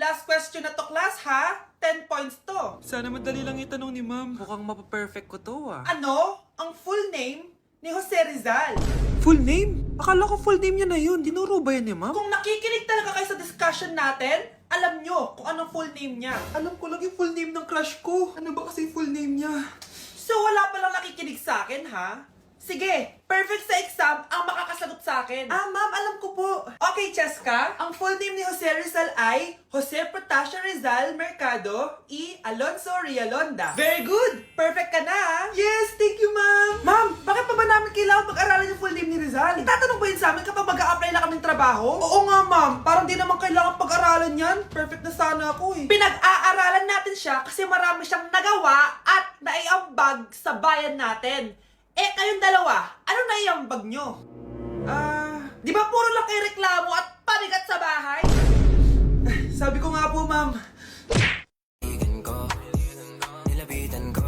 Last question na to, class, ha? 10 points to. Sana madali lang itanong ni ma'am. Mukhang mapaperfect ko to Ano ang full name ni Jose Rizal? Full name? Akala ko full name niya na yun. Dinuro ba yan ni ma'am? Kung nakikinig talaga kayo sa discussion natin, alam nyo kung anong full name niya. Alam ko lang yung full name ng crush ko. Ano ba kasi full name niya? So wala palang nakikinig sa akin, ha? Sige, perfect sa exam ang makakasagot sa akin. Ma'am, alam ko po. Okay, Cheska, ang full name ni Jose Rizal ay Jose Protasio Rizal Mercado y Alonso Rialonda. Very good! Perfect ka na, ha? Yes, thank you, ma'am. Ma'am, bakit pa ba namin kailangan pag-aralan yung full name ni Rizal? Itatanong ba yun sa amin kapag mag-a-apply na kaming trabaho? Oo nga, ma'am. Parang di naman kailangan pag-aralan yan. Perfect na sana ako, eh. Pinag-aaralan natin siya kasi marami siyang nagawa at naiambag sa bayan natin. Eh, kayong dalawa, ano naiambag nyo? Di ba puro lang kayo reklamo at panigat sa bahay? Sabi ko nga po, ma'am. Nilapitan ko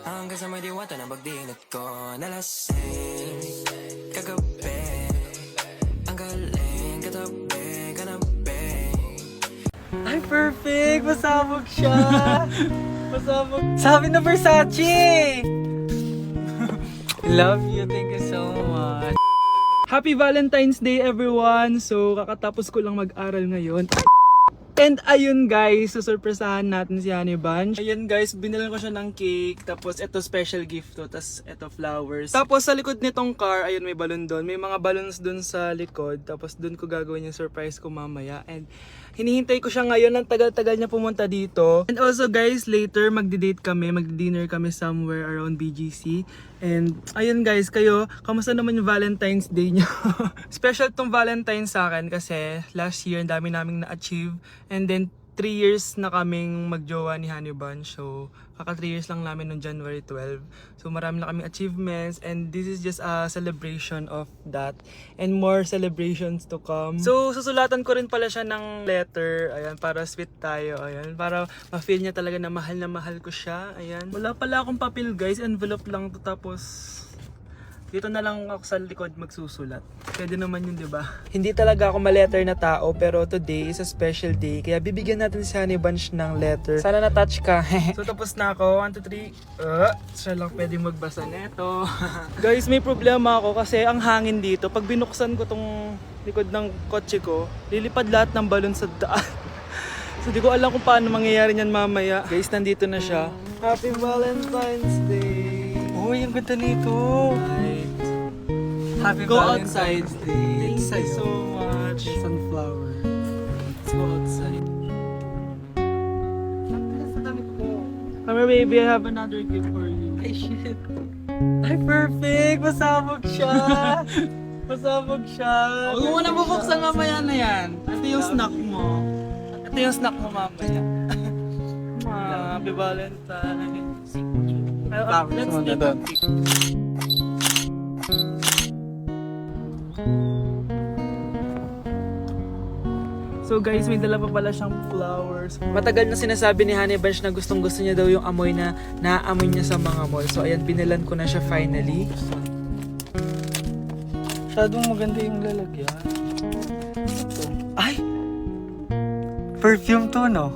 hanggang sa may diwata na pagdinat ko. Nalasing kagabi, ang galing katabi, kanabi. Ay, perfect! Masabog siya! Masabog. Sabi na Versace! Love you. Thank you so much. Happy Valentine's Day, everyone! So, kakatapos ko lang mag-aral ngayon. And ayun guys, susurpresahan natin si Honey Bunch. Ayun guys, binilan ko siya ng cake. Tapos ito special gift to. Tapos ito flowers. Tapos sa likod nitong car, ayun may balon doon. May mga balloons doon sa likod. Tapos doon ko gagawin yung surprise ko mamaya. And hinihintay ko siya ngayon. Ang tagal-tagal niya pumunta dito. And also guys, later magdi-date kami. Magdi-dinner kami somewhere around BGC. And ayun guys, kayo, kamusta naman yung Valentine's Day niyo? Special tong Valentine's sa akin kasi last year ang dami naming na-achieve. And then 3 years na kaming magjowa ni Honey Bunch. So kaka 3 years lang namin noong January 12. So marami na kaming achievements and this is just a celebration of that. And more celebrations to come. So susulatan ko rin pala siya ng letter. Ayan, para sweet tayo. Ayan, para ma-feel niya talaga na mahal ko siya. Ayan. Wala pala akong papel guys. Envelope lang to, tapos dito na lang ako sa likod magsusulat. Pwede naman yun, di ba? Hindi talaga ako ma-letter na tao, pero today is a special day. Kaya bibigyan natin si Honey Bunch ng letter. Sana na-touch ka. So tapos na ako. 1, 2, 3. Siya lang pwedeng magbasa neto. Guys, may problema ako kasi ang hangin dito. Pag binuksan ko tong likod ng kotse ko, lilipad lahat ng balon sa daan. So di ko alam kung paano mangyayari niyan mamaya. Guys, nandito na siya. Happy Valentine's Day! Uy, ang ganda nito! Happy Valentine's Day! Thank you so much! Sunflower. Let's go outside. Come here, baby. I have another gift for you. Ay, shit! Ay, perfect! Masabog siya! Masabog siya! Huwag mo na bubuksan mamaya na yan. Ito yung snack mo. Ito yung snack mo mamaya. Happy Valentine's. Let's take a pic. So guys, may dala pa pala siyang flowers. Matagal na sinasabi ni Honey Bunch na gustong gusto niya daw yung amoy na naaamoy niya sa mga mall. So ayan, binilan ko na siya finally. Masyadong maganda yung lalagyan. Ay! Perfume to, no?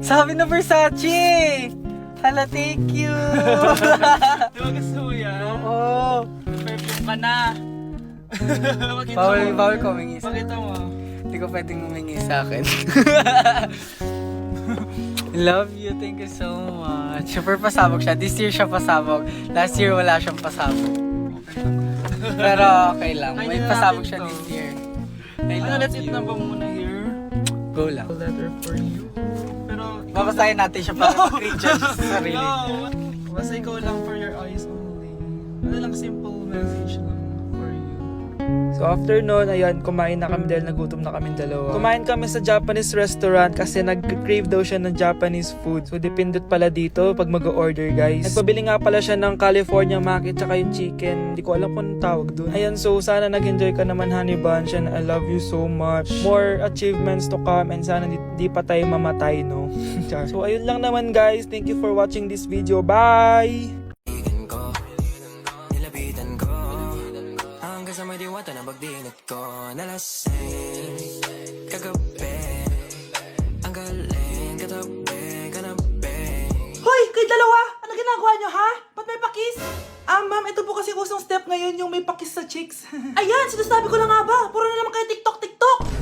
Sabi na Versace! Hala, thank you! Di ba gusto mo yan? Oo! Perfume ka na! Bawal ko humingi. Pakita mo. Hindi ko pwedeng humingi sa akin. Love you, thank you so much. Super pasabog siya. This year siya pasabog. Last year wala siyang pasabog. Pero okay lang. May pasabog siya this year. I love let's eat na ba muna here? Go lang. A letter for you. Pero babasahin natin siya para ma-recharge sa sarili. No! Basta ikaw lang for your eyes only. Ano lang, simple message lang for you. So after nun, ayan, kumain na kami dahil nagutom na kami dalawa. Kumain kami sa Japanese restaurant kasi nag-crave daw siya ng Japanese food. So dependent pala dito pag mag-order guys. Nagpabili nga pala siya ng California Maki tsaka yung chicken. Hindi ko alam kung anong tawag dun. Ayan, so sana nag-enjoy ka naman Honey Bunch and I love you so much. More achievements to come and sana di pa tayo mamatay, no? So ayun lang naman guys. Thank you for watching this video. Bye! Nilapitan ko hanggang sa may diwata na pagdinat ko. Nalasing kagabi, yan yung may pakis sa chicks. Ayan, sinasabi ko na nga ba? Puro na naman kayo TikTok.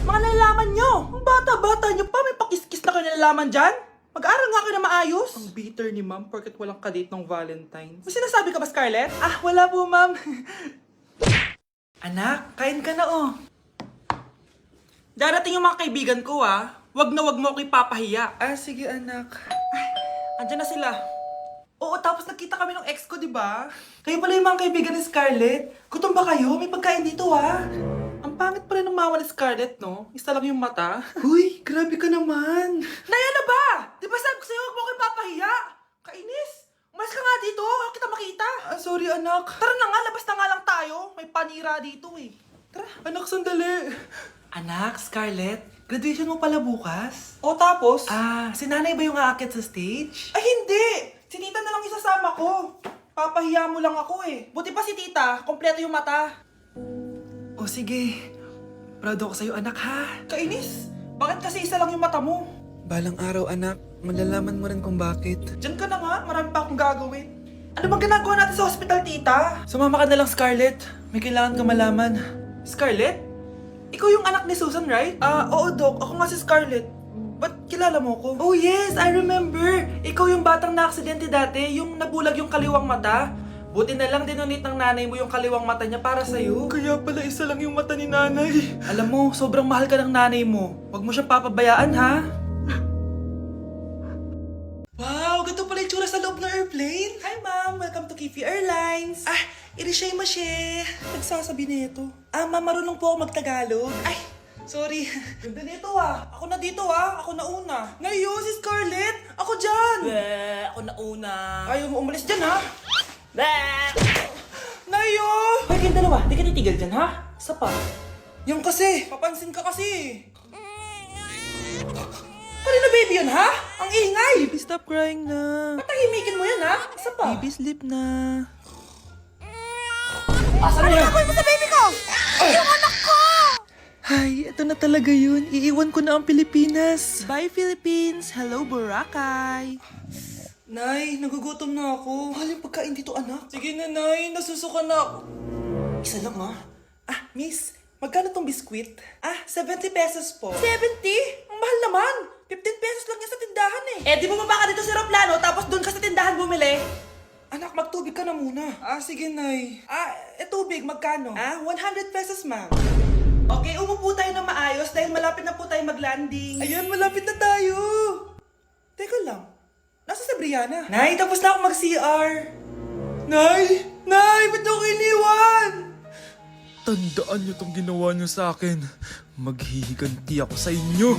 Mga nalalaman nyo. Ang bata-bata nyo pa, may pakis-kis na kayo nalalaman dyan. Mag-aaral nga kayo na maayos. Ang bitter ni ma'am porket walang kadate ng Valentine's. May sinasabi ka ba, Scarlett? Ah, wala po ma'am. Anak, kain ka na oh. Darating yung mga kaibigan ko ah. Wag na wag mo ako ipapahiya. Ah, sige anak. Andyan na sila. Oo, tapos nakita kami ng ex ko, di ba? Kayo pala yung mga kaibigan ni Scarlett. Gutom ba kayo? May pagkain dito ah. Ang pangit pala ng mama ni Scarlett, no? Isa lang yung mata. Uy, grabe ka naman. Naya na ba? Di ba sabi ko sa'yo, wag mo ako ipapahiya? Kainis. Umalis ka nga dito. Huwag kita makita. Ah, sorry anak. Tara na nga, labas na nga lang tayo. May panira dito eh. Tara. Anak, sandali. Anak, Scarlett, graduation mo pala bukas? O tapos? Si nanay ba yung aakyat sa stage? Ay hindi! Si tita na lang isasama ko. Papahiya mo lang ako eh. Buti pa si tita, kompleto yung mata. O sige. Proud ako sa'yo anak ha. Kainis! Bakit kasi isa lang yung mata mo? Balang araw anak, malalaman mo rin kung bakit. Diyan ka na nga, marami pa akong gagawin. Ano bang ginagawa natin sa hospital, tita? Sumama ka na lang Scarlett. May kailangan ka malaman. Scarlett? Ikaw yung anak ni Susan, right? Oo, Doc. Ako nga si Scarlett. Ba't kilala mo ko? Oh, yes! I remember! Ikaw yung batang na-aksidente dati, yung nabulag yung kaliwang mata. Buti na lang dinonate ng nanay mo yung kaliwang mata niya para sa'yo. Kaya pala isa lang yung mata ni nanay. Alam mo, sobrang mahal ka ng nanay mo. Huwag mo siyang papabayaan, ha? Wow! Ganito pala yung tsura sa loob ng airplane. Hi, ma'am! Welcome to Kifi Airlines. Irishay mashe. Nagsasabi nito. Ma'am, marunong po ako magtagalog. Ay, sorry. Ganda nito Ako na dito Ako na una. Ngayon, si Scarlett. Ako dyan. Ako na una. Ayaw mo umalis dyan ha. Ngayon. Hoy, kayong dalawa. Di ka titigil dyan ha. Isa pa. Yung kasi. Papansin ka kasi. Kanina baby yun ha? Ang ingay. Baby, stop crying na. Patahimikin mo yan ha. Isa pa. Baby, sleep na. Asan na yan? Ano mo sa baby ko? Yung anak ko! Ay, ito na talaga yun. Iiwan ko na ang Pilipinas. Bye, Philippines! Hello, Boracay! Nay, nagugutom na ako. Mahal yung pagkain dito, anak. Sige na, Nay. Nasusuka na ako. Isa lang, Miss, magkano tong biskwit? 70 pesos po. 70? Ang mahal naman. 15 pesos lang yan sa tindahan eh. Di bumaba ka dito sa aeroplano tapos doon ka sa tindahan bumili. Anak, magtubig ka na muna. Sige, Nay. Tubig, magkano? 100 pesos, ma'am. Okay, umupo tayo na maayos dahil malapit na po tayo mag-landing. Ayun, malapit na tayo. Teka lang. Nasa si Brianna? Nay, tapos na ako mag-CR. Nay! Nay, ba't ako iniwan? Tandaan niyo tong ginawa niyo sa akin. Maghihiganti ako sa inyo.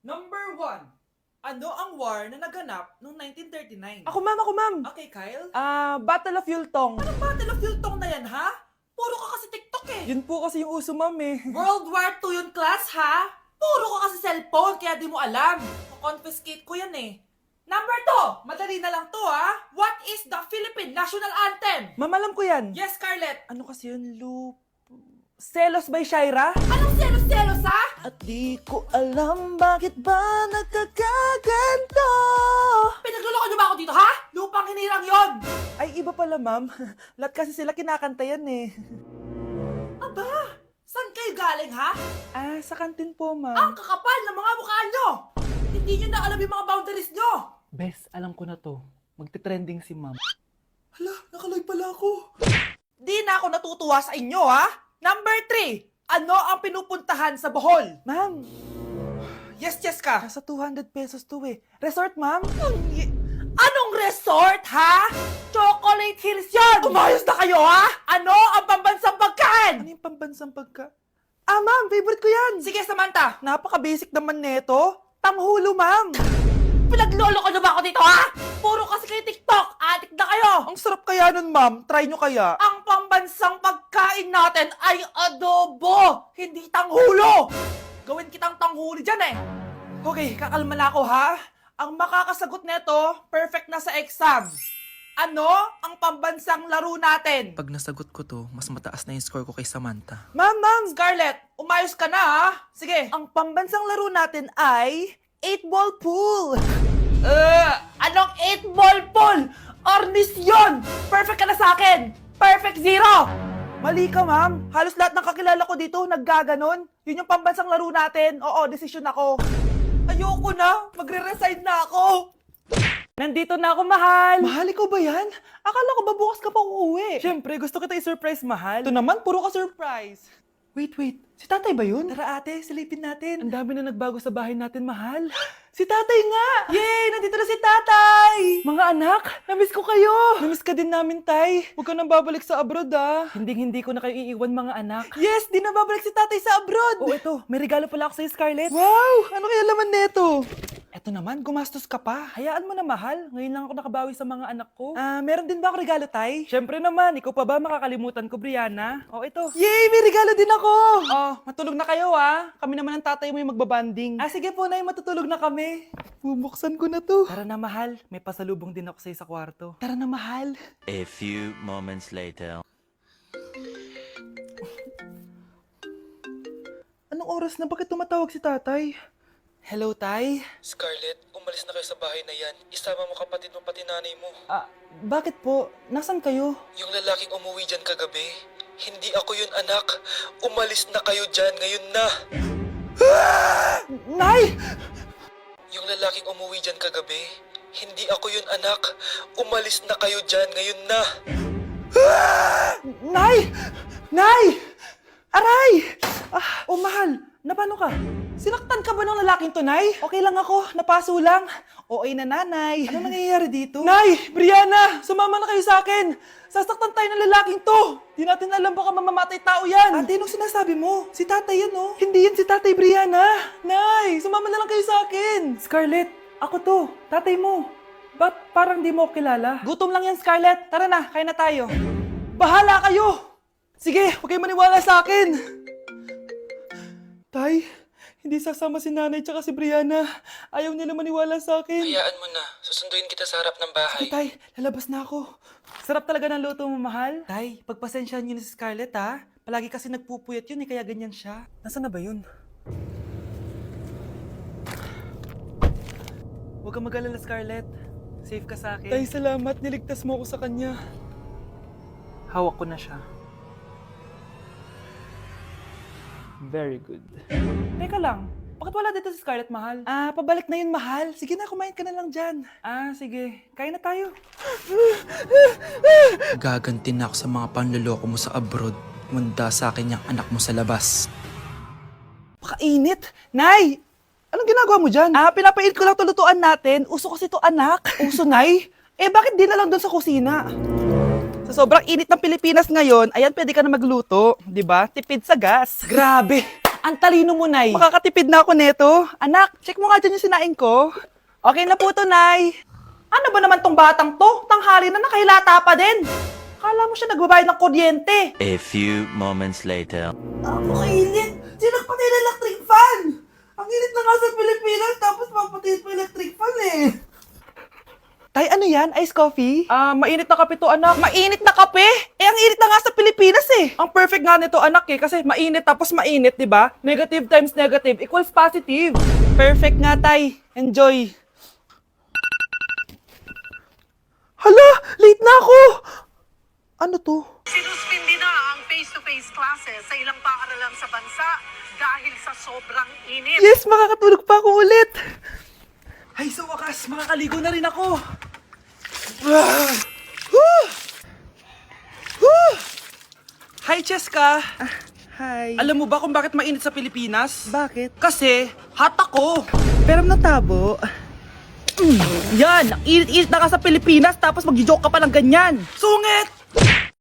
Number 1. Ano ang war na naganap noong 1939? Ako ma'am. Okay, Kyle. Battle of Yultong. Anong Battle of Yultong na yan, ha? Puro ka kasi TikTok eh. Yun po kasi yung uso ma'am eh. World War II yun, class, ha? Puro ka kasi cellphone, kaya di mo alam. Confiscate ko yan eh. Number 2. Madali na lang to, ha? What is the Philippine National Anthem? Ma'am, alam ko yan. Yes, Scarlett. Ano kasi yun, Selos by Shaira? Anong selos-selos, ha? At di ko alam bakit ba nagkakaganto. Pinagluloko niyo ba ako dito, ha? Lupang hinirang yon. Ay, iba pala ma'am. Lahat kasi sila kinakanta yan eh. Aba, saan kayo galing, ha? Sa kantin po ma'am. Ang kakapal ng mga mukha nyo! Hindi nyo na alam yung mga boundaries nyo! Bes, alam ko na to. Magte-trending si ma'am. Hala, nakalive pala ako. Di na ako natutuwa sa inyo, ha? Number 3. Ano ang pinupuntahan sa Bohol? Ma'am, Yes ka. nasa 200 pesos to eh. Resort ma'am? Anong resort, ha? Chocolate Hills yun! Umayos na kayo, ha? Ano ang pambansang pagkain? Ano yung pambansang pagka? Ma'am, favorite ko yan. Sige, Samantha. Napaka-basic naman neto. Tanghulo ma'am. Pinaglolo ko na ba ako dito, ha? Puro kasi kayo TikTok. Adik na kayo. Ang sarap kaya nun ma'am. Try nyo kaya. Ang pambansang pagkain natin ay adobo, hindi tanghulo. Gawin kitang tanghuli dyan eh. Okay, kakalma na ako ha. Ang makakasagot neto, perfect na sa exam. Ano ang pambansang laro natin? Pag nasagot ko to, mas mataas na yung score ko kay Samantha. Ma'am! Scarlett, umayos ka na ha. Sige. Ang pambansang laro natin ay 8-ball pool. Anong 8-ball pool? Ornis yun! Perfect ka na sa akin! Perfect zero! Mali ka, ma'am. Halos lahat ng kakilala ko dito naggaganon. Yun yung pambansang laro natin. Oo, desisyon ako. Ayoko na. Magre-resign na ako. Nandito na ako, mahal. Mahal, ikaw ba yan? Akala ko ba bukas ka pa uuwi? Siyempre, gusto kita i-surprise, mahal. Ito naman, puro ka surprise. Wait. Si tatay ba yun? Tara ate, silipin natin. Ang dami na nagbago sa bahay natin, mahal. Si tatay nga! Yay! Nandito na si tatay! Mga anak, namiss ko kayo! Namiss ka din namin, tay. Huwag ka nang babalik sa abroad, ah. Hindi ko na kayo iiwan, mga anak. Yes! Di na babalik si tatay sa abroad! Oh, ito. May regalo pala ako sa'yo, Scarlett. Wow! Ano kaya laman neto? Eto naman, gumastos ka pa. Hayaan mo na, mahal. Ngayon lang ako nakabawi sa mga anak ko. Meron din ba ako regalo, tay? Siyempre naman. Ikaw pa ba makakalimutan ko, Brianna? Oh, ito. Yay! May regalo din ako! Oh, matulog na kayo, ah. Kami naman ang tatay mo yung magbabanding. Sige po, nay. Matutulog na kami. Bubuksan ko na to. Tara na, mahal. May pasalubong din ako sa'yo sa kwarto. Tara na, mahal. A few moments later. Anong oras na? Bakit tumatawag si tatay? Hello, tay? Scarlett, umalis na kayo sa bahay na yan. Isama mo kapatid mo pati nanay mo. Bakit po? Nasaan kayo? Yung lalaking umuwi dyan kagabi, hindi ako yun, anak. Umalis na kayo dyan ngayon na. Nay! Yung lalaking umuwi dyan kagabi, hindi ako yun, anak. Umalis na kayo dyan ngayon na. Nay! Nay! Aray! Mahal. Napano ka? Sinaktan ka ba ng lalaking to, Nay? Okay lang ako. Napaso lang. Okay na, nanay. Ano nangyayari dito? Nay! Brianna! Sumama na kayo sa akin! Sasaktan tayo ng lalaking to! Di natin alam baka mamamatay tao yan! Ate, anong sinasabi mo? Si tatay yan, oh. Hindi yan si tatay, Brianna! Nay! Sumama na lang kayo sa akin! Scarlett! Ako to! Tatay mo! Ba't parang di mo ako kilala? Gutom lang yan, Scarlett! Tara na, kain na tayo! Bahala kayo! Sige, huwag kayo maniwala sa akin! Tay, hindi sasama si nanay tsaka si Brianna. Ayaw nila maniwala sa akin. Hayaan mo na. Susunduin kita sa harap ng bahay. Tay, lalabas na ako. Sarap talaga ng luto mo, mahal. Tay, pagpasensyahan niyo na si Scarlett, ha? Palagi kasi nagpupuyat yun, kaya ganyan siya. Nasaan na ba yun? Huwag kang mag-alala, Scarlett. Safe ka sa akin. Tay, salamat. Niligtas mo ako sa kanya. Hawak ko na siya. Very good. Teka lang, bakit wala dito si Scarlett, mahal? Pabalik na yun, mahal. Sige na, kumain ka na lang dyan. Sige. Kain na tayo. Gaganti na ako sa mga panloloko mo sa abroad. Munda sa akin yung anak mo sa labas. Pakainit. Nay! Anong ginagawa mo dyan? Pinapainit ko lang tulutuan natin. Uso kasi to, anak. Uso, Nay? Bakit di na lang doon sa kusina? Sa sobrang init ng Pilipinas ngayon, ayan, pwede ka na magluto. Di ba? Tipid sa gas. Grabe! Ang talino mo, Nay. Makakatipid na ako neto. Anak, check mo nga dyan yung sinaing ko. Okay na po to, Nay. Ano ba naman tong batang to? Tanghali na, nakahilata pa din. Kala mo siya nagbabayad ng kuryente. A few moments later. Ang init! Sinagpatay na electric fan! Ang init na nga sa Pilipinas, tapos papatayin pa electric fan eh. Tay, ano yan? Ice coffee? Mainit na kape to, anak. Mainit na kape? Ang init na nga sa Pilipinas eh. Ang perfect nga nito, anak eh. Kasi mainit tapos mainit, di ba? Negative times negative equals positive. Perfect nga, Tay. Enjoy. Hala! Late na ako! Ano to? Sinuspindi na ang face-to-face classes sa ilang paaralan sa bansa dahil sa sobrang init. Yes! Makakatulog pa ako ulit! Ay, sa wakas, makakaligo na rin ako. Hi, Cheska. Hi. Alam mo ba kung bakit mainit sa Pilipinas? Bakit? Kasi, hot ako. Pero natabo. Yan, ang init-init na ka sa Pilipinas tapos mag-joke ka pa ng ganyan. Sungit!